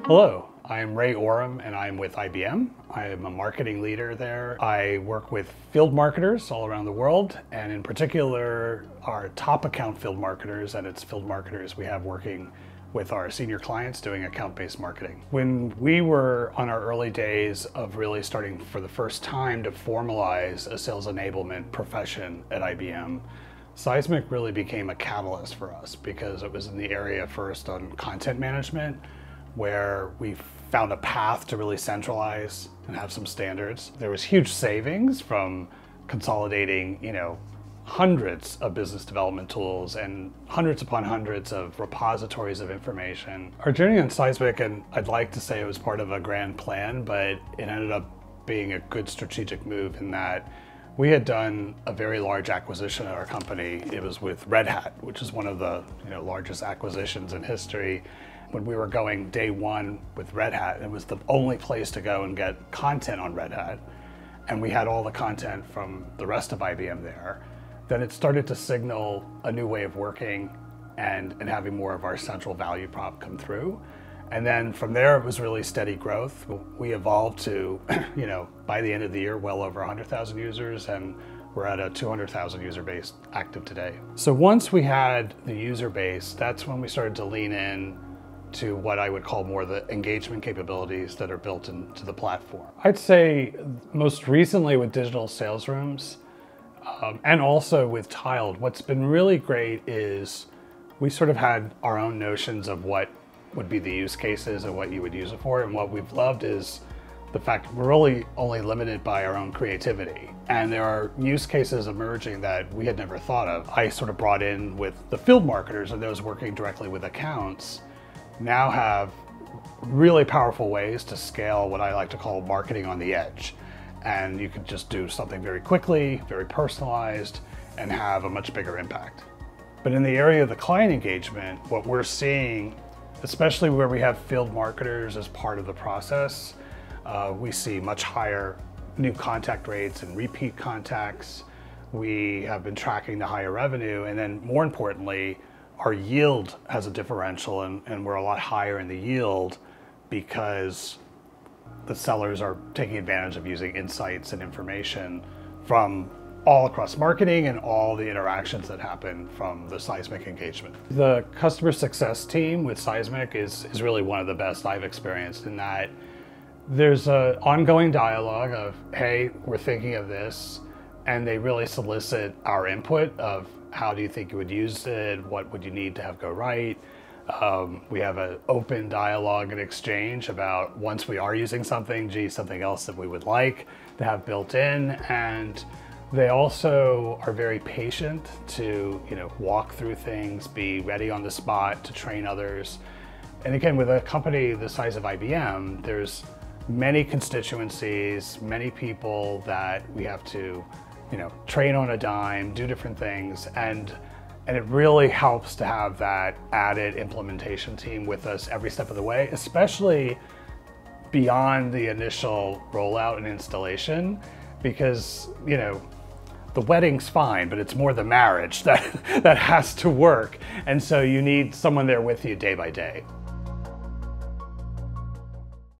Hello, I'm Ray Oram and I'm with IBM. I am a marketing leader there. I work with field marketers all around the world, and in particular our top account field marketers, and it's field marketers we have working with our senior clients doing account-based marketing. When we were on our early days of really starting for the first time to formalize a sales enablement profession at IBM, Seismic really became a catalyst for us because it was in the area first on content management, where we found a path to really centralize and have some standards. There was huge savings from consolidating, hundreds of business development tools and hundreds upon hundreds of repositories of information. Our journey on Seismic, and I'd like to say it was part of a grand plan, but it ended up being a good strategic move in that we had done a very large acquisition at our company. It was with Red Hat, which is one of the largest acquisitions in history. When we were going day one with Red Hat, it was the only place to go and get content on Red Hat. And we had all the content from the rest of IBM there. Then it started to signal a new way of working and having more of our central value prop come through. And then from there, it was really steady growth. We evolved to, by the end of the year, well over 100,000 users, and we're at a 200,000 user base active today. So once we had the user base, that's when we started to lean in to what I would call more the engagement capabilities that are built into the platform. I'd say most recently with digital sales rooms and also with Tiled, what's been really great is we sort of had our own notions of what would be the use cases and what you would use it for. And what we've loved is the fact we're really only limited by our own creativity. And there are use cases emerging that we had never thought of. I sort of brought in with the field marketers and those working directly with accounts now have really powerful ways to scale what I like to call marketing on the edge. And you can just do something very quickly, very personalized, and have a much bigger impact. But in the area of the client engagement, what we're seeing, especially where we have field marketers as part of the process, we see much higher new contact rates and repeat contacts. We have been tracking the higher revenue, and then more importantly, our yield has a differential, and we're a lot higher in the yield because the sellers are taking advantage of using insights and information from all across marketing and all the interactions that happen from the Seismic engagement. The customer success team with Seismic is really one of the best I've experienced in that there's an ongoing dialogue of, hey, we're thinking of this, and they really solicit our input of how do you think you would use it, what would you need to have go right. We have an open dialogue and exchange about once we are using something, something else that we would like to have built in. And they also are very patient to walk through things, be ready on the spot to train others. And again, with a company the size of IBM, there's many constituencies, many people that we have to train on a dime, do different things, and it really helps to have that added implementation team with us every step of the way, especially beyond the initial rollout and installation, because the wedding's fine, but it's more the marriage that has to work, and so you need someone there with you day by day.